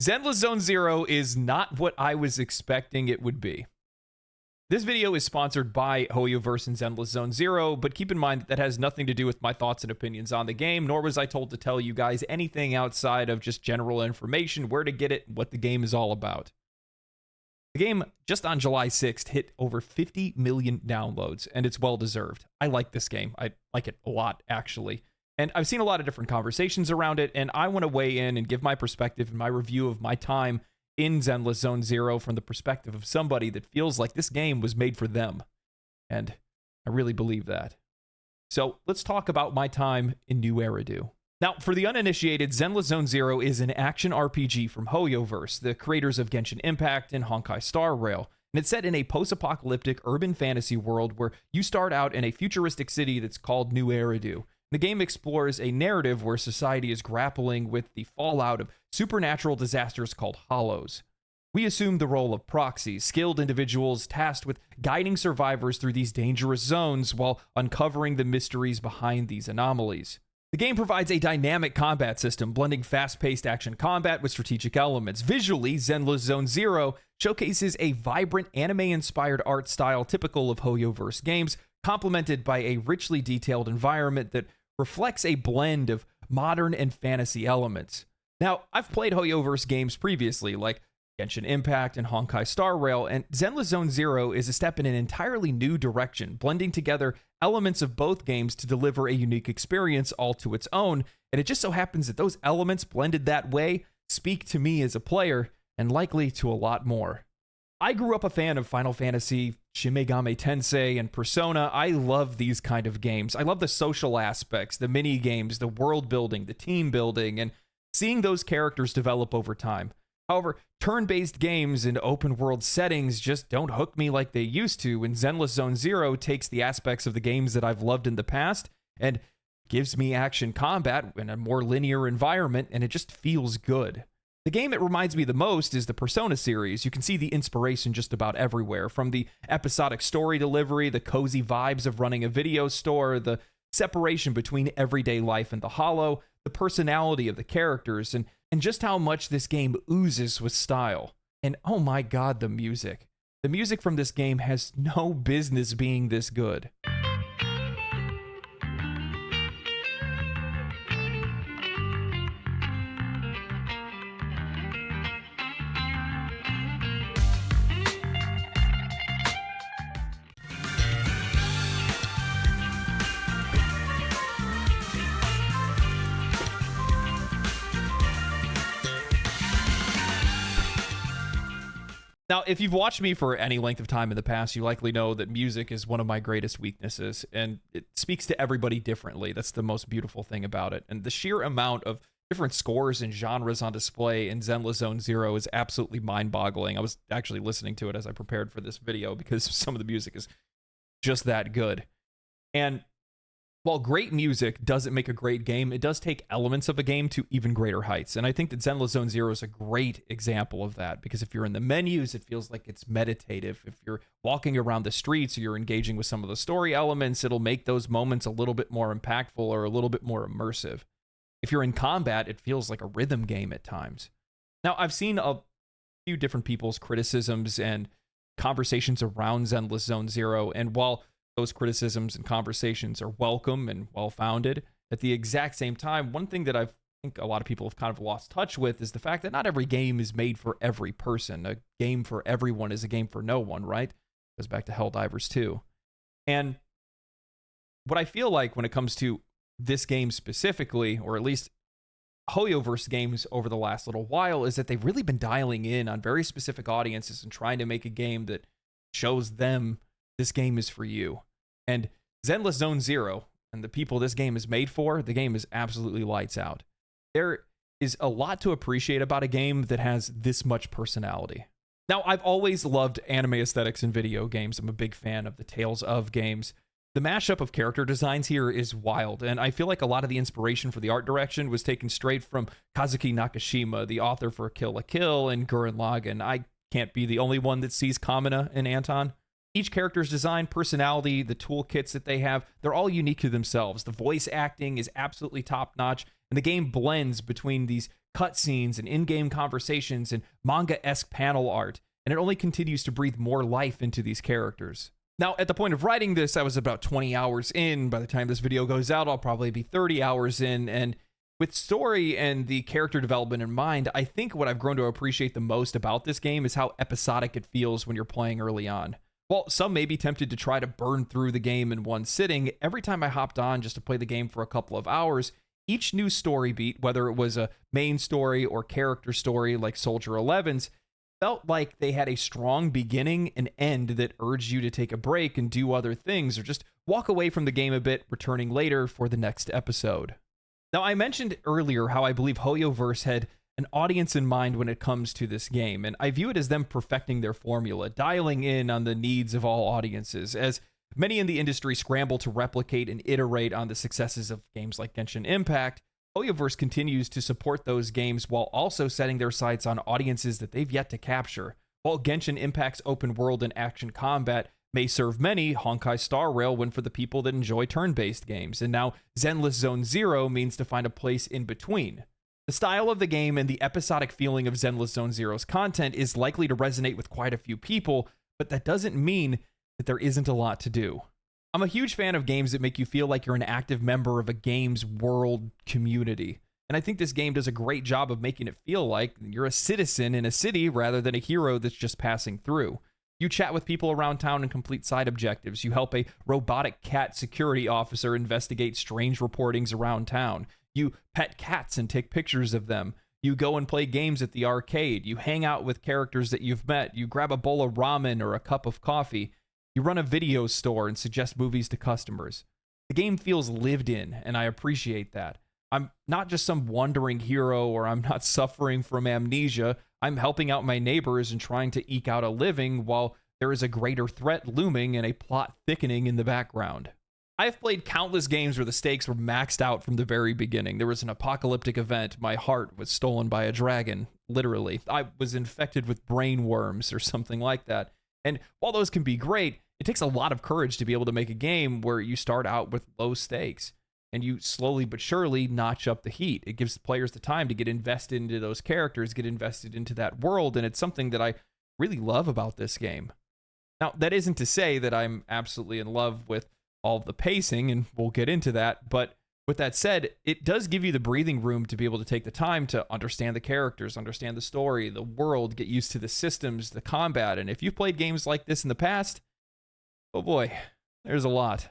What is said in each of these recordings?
Zenless Zone Zero is not what I was expecting it would be. This video is sponsored by HoYoverse and Zenless Zone Zero, but keep in mind that has nothing to do with my thoughts and opinions on the game, nor was I told to tell you guys anything outside of just general information, where to get it, what the game is all about. The game, just on July 6th, hit over 50 million downloads, and it's well-deserved. I like this game. I like it a lot, actually. And I've seen a lot of different conversations around it, and I want to weigh in and give my perspective and my review of my time in Zenless Zone Zero from the perspective of somebody that feels like this game was made for them. And I really believe that. So let's talk about my time in New Eridu. Now, for the uninitiated, Zenless Zone Zero is an action RPG from HoYoverse, the creators of Genshin Impact and Honkai Star Rail. And it's set in a post-apocalyptic urban fantasy world where you start out in a futuristic city that's called New Eridu. The game explores a narrative where society is grappling with the fallout of supernatural disasters called hollows. We assume the role of proxies, skilled individuals tasked with guiding survivors through these dangerous zones while uncovering the mysteries behind these anomalies. The game provides a dynamic combat system, blending fast-paced action combat with strategic elements. Visually, Zenless Zone Zero showcases a vibrant anime-inspired art style typical of HoYoverse games, complemented by a richly detailed environment that reflects a blend of modern and fantasy elements. Now, I've played HoYoverse games previously, like Genshin Impact and Honkai Star Rail, and Zenless Zone Zero is a step in an entirely new direction, blending together elements of both games to deliver a unique experience all to its own, and it just so happens that those elements blended that way speak to me as a player, and likely to a lot more. I grew up a fan of Final Fantasy, Shin Megami Tensei, and Persona. I love these kind of games. I love the social aspects, the mini games, the world building, the team building, and seeing those characters develop over time. However, turn-based games in open-world settings just don't hook me like they used to, and Zenless Zone Zero takes the aspects of the games that I've loved in the past and gives me action combat in a more linear environment, and it just feels good. The game it reminds me the most is the Persona series. You can see the inspiration just about everywhere, from the episodic story delivery, the cozy vibes of running a video store, the separation between everyday life and the hollow, the personality of the characters, and just how much this game oozes with style. And oh my god, the music. The music from this game has no business being this good. Now, if you've watched me for any length of time in the past, you likely know that music is one of my greatest weaknesses, and it speaks to everybody differently. That's the most beautiful thing about it. And the sheer amount of different scores and genres on display in Zenless Zone Zero is absolutely mind-boggling. I was actually listening to it as I prepared for this video because some of the music is just that good. And while great music doesn't make a great game, it does take elements of a game to even greater heights. And I think that Zenless Zone Zero is a great example of that, because if you're in the menus, it feels like it's meditative. If you're walking around the streets or you're engaging with some of the story elements, it'll make those moments a little bit more impactful or a little bit more immersive. If you're in combat, it feels like a rhythm game at times. Now, I've seen a few different people's criticisms and conversations around Zenless Zone Zero, and while those criticisms and conversations are welcome and well-founded, at the exact same time, one thing that I think a lot of people have kind of lost touch with is the fact that not every game is made for every person. A game for everyone is a game for no one, right? Goes back to Helldivers 2. And what I feel like when it comes to this game specifically, or at least HoYoverse games over the last little while, is that they've really been dialing in on very specific audiences and trying to make a game that shows them this game is for you. And Zenless Zone Zero and the people this game is made for, the game is absolutely lights out. There is a lot to appreciate about a game that has this much personality. Now, I've always loved anime aesthetics in video games. I'm a big fan of the Tales of games. The mashup of character designs here is wild, and I feel like a lot of the inspiration for the art direction was taken straight from Kazuki Nakashima, the author for Kill la Kill and Gurren Lagann. I can't be the only one that sees Kamina and Anton. Each character's design, personality, the toolkits that they have, they're all unique to themselves. The voice acting is absolutely top-notch, and the game blends between these cutscenes and in-game conversations and manga-esque panel art, and it only continues to breathe more life into these characters. Now, at the point of writing this, I was about 20 hours in. By the time this video goes out, I'll probably be 30 hours in, and with story and the character development in mind, I think what I've grown to appreciate the most about this game is how episodic it feels when you're playing early on. While some may be tempted to try to burn through the game in one sitting, every time I hopped on just to play the game for a couple of hours, each new story beat, whether it was a main story or character story like Soldier 11's, felt like they had a strong beginning and end that urged you to take a break and do other things or just walk away from the game a bit, returning later for the next episode. Now, I mentioned earlier how I believe Hoyoverse had an audience in mind when it comes to this game, and I view it as them perfecting their formula, dialing in on the needs of all audiences, as many in the industry scramble to replicate and iterate on the successes of games like Genshin Impact. Hoyoverse continues to support those games while also setting their sights on audiences that they've yet to capture. While Genshin Impact's open world and action combat may serve many, Honkai Star Rail went for the people that enjoy turn-based games, and now Zenless Zone Zero means to find a place in between. The style of the game and the episodic feeling of Zenless Zone Zero's content is likely to resonate with quite a few people, but that doesn't mean that there isn't a lot to do. I'm a huge fan of games that make you feel like you're an active member of a game's world community, and I think this game does a great job of making it feel like you're a citizen in a city rather than a hero that's just passing through. You chat with people around town and complete side objectives. You help a robotic cat security officer investigate strange reportings around town. You pet cats and take pictures of them. You go and play games at the arcade. You hang out with characters that you've met. You grab a bowl of ramen or a cup of coffee. You run a video store and suggest movies to customers. The game feels lived in, and I appreciate that. I'm not just some wandering hero, or I'm not suffering from amnesia. I'm helping out my neighbors and trying to eke out a living while there is a greater threat looming and a plot thickening in the background. I've played countless games where the stakes were maxed out from the very beginning. There was an apocalyptic event. My heart was stolen by a dragon, literally. I was infected with brain worms or something like that. And while those can be great, it takes a lot of courage to be able to make a game where you start out with low stakes and you slowly but surely notch up the heat. It gives the players the time to get invested into those characters, get invested into that world, and it's something that I really love about this game. Now, that isn't to say that I'm absolutely in love with all of the pacing, and we'll get into that, but with that said, it does give you the breathing room to be able to take the time to understand the characters, understand the story, the world, get used to the systems, the combat, and if you've played games like this in the past, oh boy, there's a lot.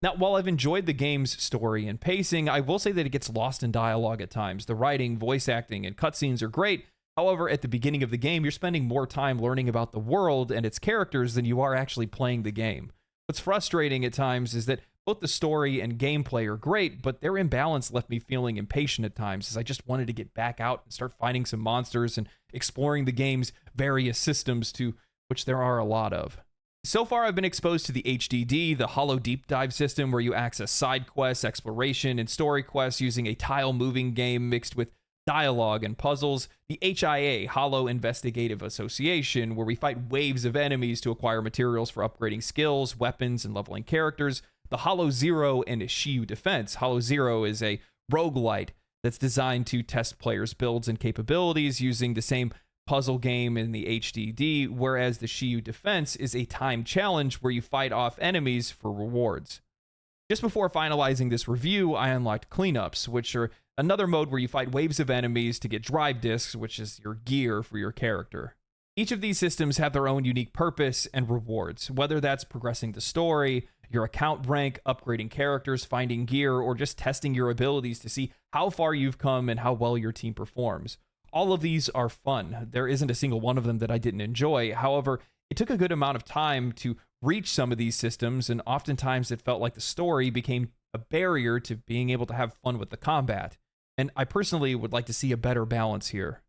Now, while I've enjoyed the game's story and pacing, I will say that it gets lost in dialogue at times. The writing, voice acting, and cutscenes are great. However, at the beginning of the game, you're spending more time learning about the world and its characters than you are actually playing the game. What's frustrating at times is that both the story and gameplay are great, but their imbalance left me feeling impatient at times, as I just wanted to get back out and start fighting some monsters and exploring the game's various systems, to which there are a lot of. So far, I've been exposed to the HDD, the Hollow Deep Dive system, where you access side quests, exploration, and story quests using a tile-moving game mixed with dialogue and puzzles. The HIA, Hollow Investigative Association, where we fight waves of enemies to acquire materials for upgrading skills, weapons, and leveling characters. The Hollow Zero and Shiyu Defense. Hollow Zero is a roguelite that's designed to test players' builds and capabilities using the same puzzle game in the HDD, whereas the Shiyu Defense is a time challenge where you fight off enemies for rewards. Just before finalizing this review, I unlocked cleanups, which are another mode where you fight waves of enemies to get drive discs, which is your gear for your character. Each of these systems have their own unique purpose and rewards, whether that's progressing the story, your account rank, upgrading characters, finding gear, or just testing your abilities to see how far you've come and how well your team performs. All of these are fun. There isn't a single one of them that I didn't enjoy. However, it took a good amount of time to reach some of these systems, and oftentimes it felt like the story became a barrier to being able to have fun with the combat. And I personally would like to see a better balance here.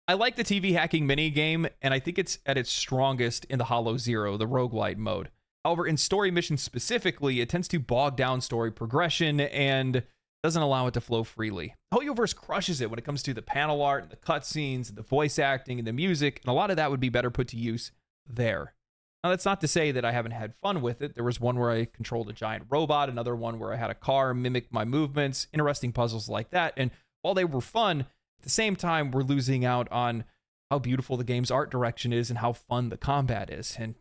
I like the TV hacking minigame, and I think it's at its strongest in the Hollow Zero, the roguelite mode. However, in story missions specifically, it tends to bog down story progression and doesn't allow it to flow freely. Hoyoverse crushes it when it comes to the panel art, and the cutscenes, and the voice acting, and the music, and a lot of that would be better put to use there. Now, that's not to say that I haven't had fun with it. There was one where I controlled a giant robot, another one where I had a car mimic my movements, interesting puzzles like that. And while they were fun, at the same time, we're losing out on how beautiful the game's art direction is and how fun the combat is. And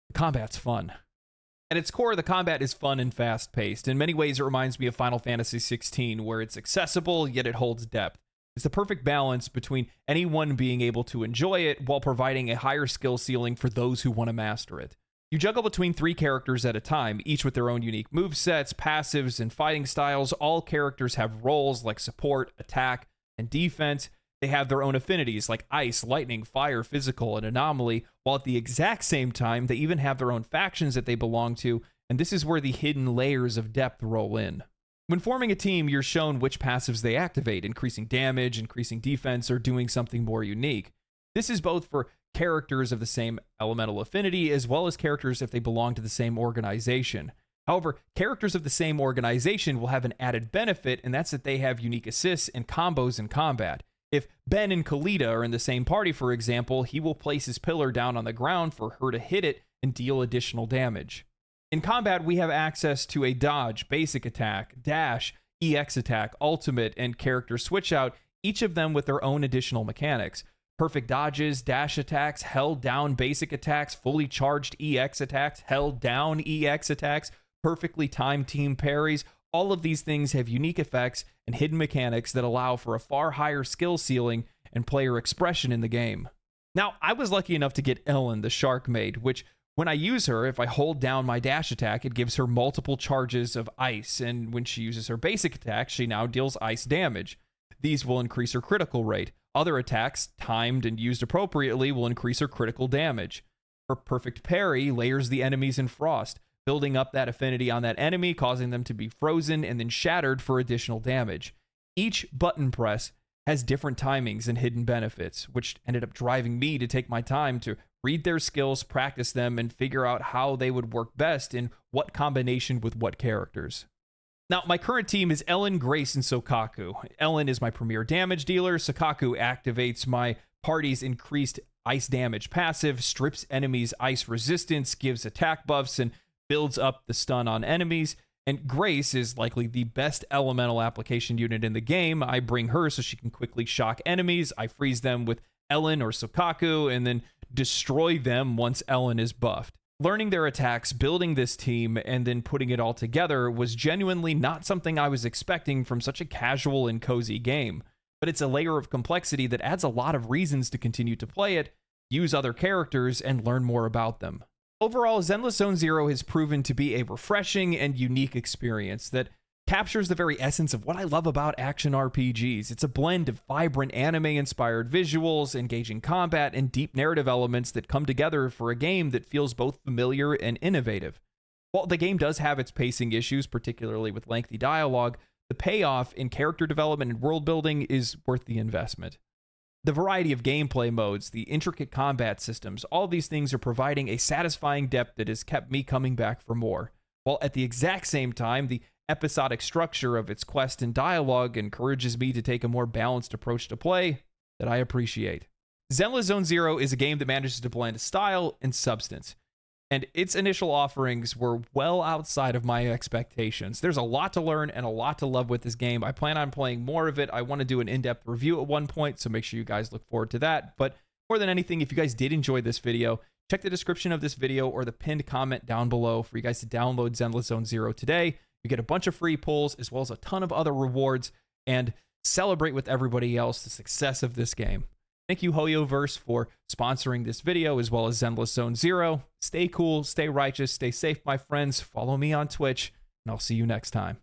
the combat's fun. At its core, the combat is fun and fast-paced. In many ways, it reminds me of Final Fantasy XVI, where it's accessible, yet it holds depth. It's the perfect balance between anyone being able to enjoy it while providing a higher skill ceiling for those who want to master it. You juggle between 3 characters at a time, each with their own unique movesets, passives, and fighting styles. All characters have roles like support, attack, and defense. They have their own affinities like ice, lightning, fire, physical, and anomaly, while at the exact same time, they even have their own factions that they belong to, and this is where the hidden layers of depth roll in. When forming a team, you're shown which passives they activate, increasing damage, increasing defense, or doing something more unique. This is both for characters of the same elemental affinity, as well as characters if they belong to the same organization. However, characters of the same organization will have an added benefit, and that's that they have unique assists and combos in combat. If Ben and Kalita are in the same party, for example, he will place his pillar down on the ground for her to hit it and deal additional damage. In combat, we have access to a dodge, basic attack, dash, EX attack, ultimate, and character switch out, each of them with their own additional mechanics. Perfect dodges, dash attacks, held down basic attacks, fully charged EX attacks, held down EX attacks, perfectly timed team parries. All of these things have unique effects and hidden mechanics that allow for a far higher skill ceiling and player expression in the game. Now, I was lucky enough to get Ellen, the Shark Maid, which when I use her, if I hold down my dash attack, it gives her multiple charges of ice, and when she uses her basic attack, she now deals ice damage. These will increase her critical rate. Other attacks, timed and used appropriately, will increase her critical damage. Her perfect parry layers the enemies in frost, building up that affinity on that enemy, causing them to be frozen and then shattered for additional damage. Each button press has different timings and hidden benefits, which ended up driving me to take my time to read their skills, practice them, and figure out how they would work best in what combination with what characters. Now, my current team is Ellen, Grace, and Sokaku. Ellen is my premier damage dealer. Sokaku activates my party's increased ice damage passive, strips enemies' ice resistance, gives attack buffs, and builds up the stun on enemies. And Grace is likely the best elemental application unit in the game. I bring her so she can quickly shock enemies. I freeze them with Ellen or Sokaku, and then destroy them once Ellen is buffed. Learning their attacks, building this team, and then putting it all together was genuinely not something I was expecting from such a casual and cozy game. But it's a layer of complexity that adds a lot of reasons to continue to play it, use other characters, and learn more about them. Overall, Zenless Zone Zero has proven to be a refreshing and unique experience that captures the very essence of what I love about action RPGs. It's a blend of vibrant anime-inspired visuals, engaging combat, and deep narrative elements that come together for a game that feels both familiar and innovative. While the game does have its pacing issues, particularly with lengthy dialogue, the payoff in character development and world building is worth the investment. The variety of gameplay modes, the intricate combat systems, all these things are providing a satisfying depth that has kept me coming back for more. While at the exact same time, the episodic structure of its quest and dialogue encourages me to take a more balanced approach to play that I appreciate. Zenless Zone Zero is a game that manages to blend style and substance, and its initial offerings were well outside of my expectations. There's a lot to learn and a lot to love with this game. I plan on playing more of it. I want to do an in-depth review at one point, so make sure you guys look forward to that. But more than anything, if you guys did enjoy this video, check the description of this video or the pinned comment down below for you guys to download Zenless Zone Zero today. You get a bunch of free pulls as well as a ton of other rewards, and celebrate with everybody else the success of this game. Thank you, HoYoverse, for sponsoring this video, as well as Zenless Zone Zero. Stay cool, stay righteous, stay safe, my friends. Follow me on Twitch, and I'll see you next time.